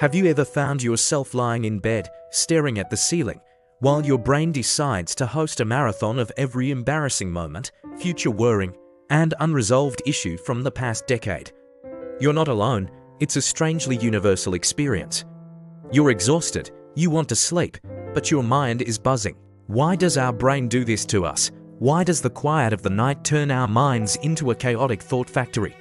Have you ever found yourself lying in bed, staring at the ceiling, while your brain decides to host a marathon of every embarrassing moment, future worrying, and unresolved issue from the past decade? You're not alone. It's a strangely universal experience. You're exhausted, you want to sleep, but your mind is buzzing. Why does our brain do this to us? Why does the quiet of the night turn our minds into a chaotic thought factory?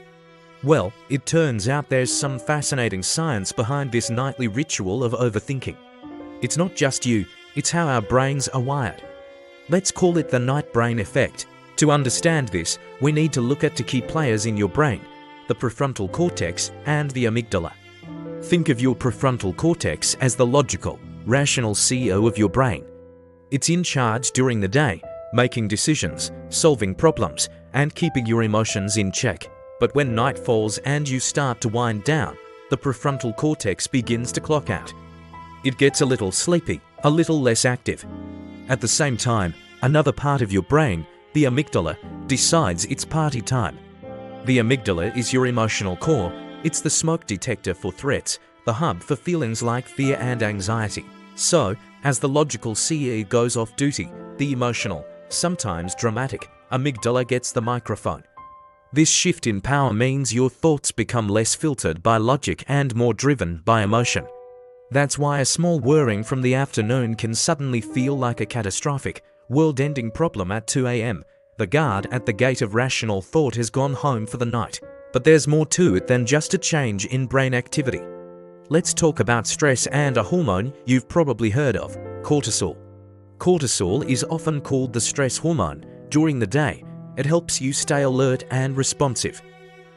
Well, it turns out there's some fascinating science behind this nightly ritual of overthinking. It's not just you, it's how our brains are wired. Let's call it the night brain effect. To understand this, we need to look at two key players in your brain: the prefrontal cortex and the amygdala. Think of your prefrontal cortex as the logical, rational CEO of your brain. It's in charge during the day, making decisions, solving problems, and keeping your emotions in check. But when night falls and you start to wind down, the prefrontal cortex begins to clock out. It gets a little sleepy, a little less active. At the same time, another part of your brain, the amygdala, decides it's party time. The amygdala is your emotional core. It's the smoke detector for threats, the hub for feelings like fear and anxiety. So, as the logical CEO goes off duty, the emotional, sometimes dramatic, amygdala gets the microphone. This shift in power means your thoughts become less filtered by logic and more driven by emotion. That's why a small worrying from the afternoon can suddenly feel like a catastrophic, world-ending problem at 2 a.m. The guard at the gate of rational thought has gone home for the night. But there's more to it than just a change in brain activity. Let's talk about stress and a hormone you've probably heard of: cortisol. Cortisol is often called the stress hormone. During the day, it helps you stay alert and responsive.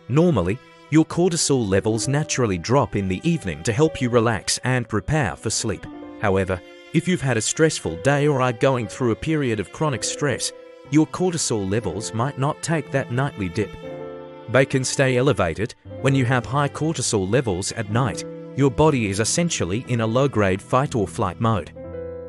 Normally, your cortisol levels naturally drop in the evening to help you relax and prepare for sleep. However, if you've had a stressful day or are going through a period of chronic stress, your cortisol levels might not take that nightly dip. They can stay elevated. When you have high cortisol levels at night, your body is essentially in a low-grade fight or flight mode.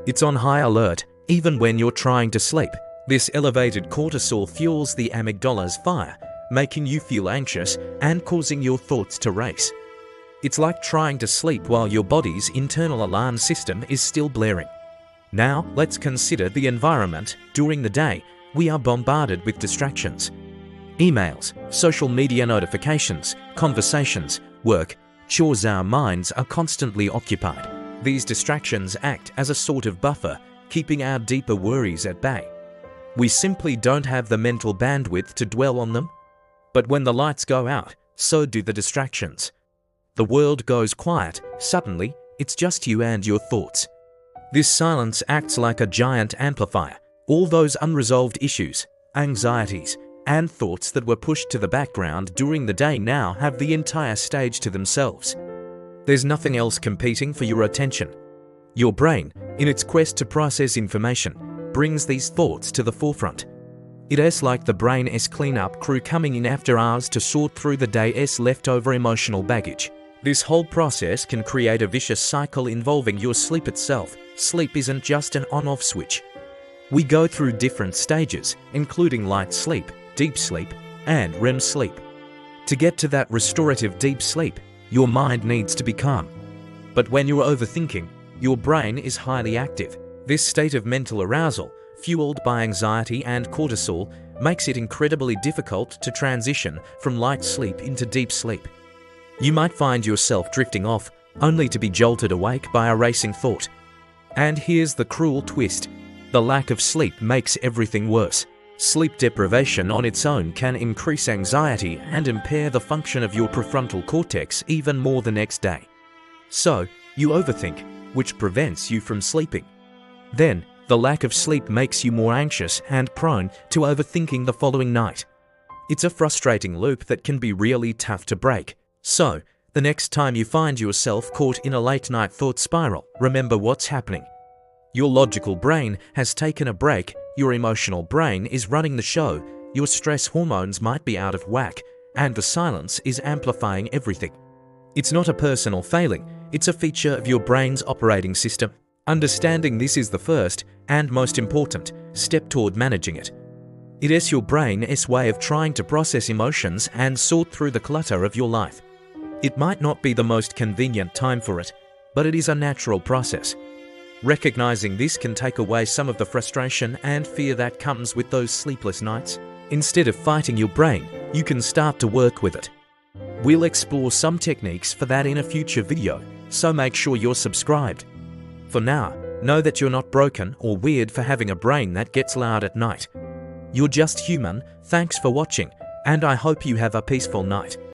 It's on high alert, even when you're trying to sleep. This elevated cortisol fuels the amygdala's fire, making you feel anxious and causing your thoughts to race. It's like trying to sleep while your body's internal alarm system is still blaring. Now, let's consider the environment. During the day, we are bombarded with distractions. Emails, social media notifications, conversations, work, chores. Our minds are constantly occupied. These distractions act as a sort of buffer, keeping our deeper worries at bay. We simply don't have the mental bandwidth to dwell on them. But when the lights go out, so do the distractions. The world goes quiet. Suddenly, it's just you and your thoughts. This silence acts like a giant amplifier. All those unresolved issues, anxieties, and thoughts that were pushed to the background during the day now have the entire stage to themselves. There's nothing else competing for your attention. Your brain, in its quest to process information, brings these thoughts to the forefront. It's like the brain's cleanup crew coming in after hours to sort through the day's leftover emotional baggage. This whole process can create a vicious cycle involving your sleep itself. Sleep isn't just an on-off switch. We go through different stages, including light sleep, deep sleep, and REM sleep. To get to that restorative deep sleep, your mind needs to be calm. But when you're overthinking, your brain is highly active. This state of mental arousal, fueled by anxiety and cortisol, makes it incredibly difficult to transition from light sleep into deep sleep. You might find yourself drifting off, only to be jolted awake by a racing thought. And here's the cruel twist: the lack of sleep makes everything worse. Sleep deprivation on its own can increase anxiety and impair the function of your prefrontal cortex even more the next day. So, you overthink, which prevents you from sleeping. Then, the lack of sleep makes you more anxious and prone to overthinking the following night. It's a frustrating loop that can be really tough to break. So, the next time you find yourself caught in a late-night thought spiral, remember what's happening. Your logical brain has taken a break, your emotional brain is running the show, your stress hormones might be out of whack, and the silence is amplifying everything. It's not a personal failing, it's a feature of your brain's operating system. Understanding this is the first, and most important, step toward managing it. It is your brain's way of trying to process emotions and sort through the clutter of your life. It might not be the most convenient time for it, but it is a natural process. Recognizing this can take away some of the frustration and fear that comes with those sleepless nights. Instead of fighting your brain, you can start to work with it. We'll explore some techniques for that in a future video, so make sure you're subscribed. For now, know that you're not broken or weird for having a brain that gets loud at night. You're just human. Thanks for watching, and I hope you have a peaceful night.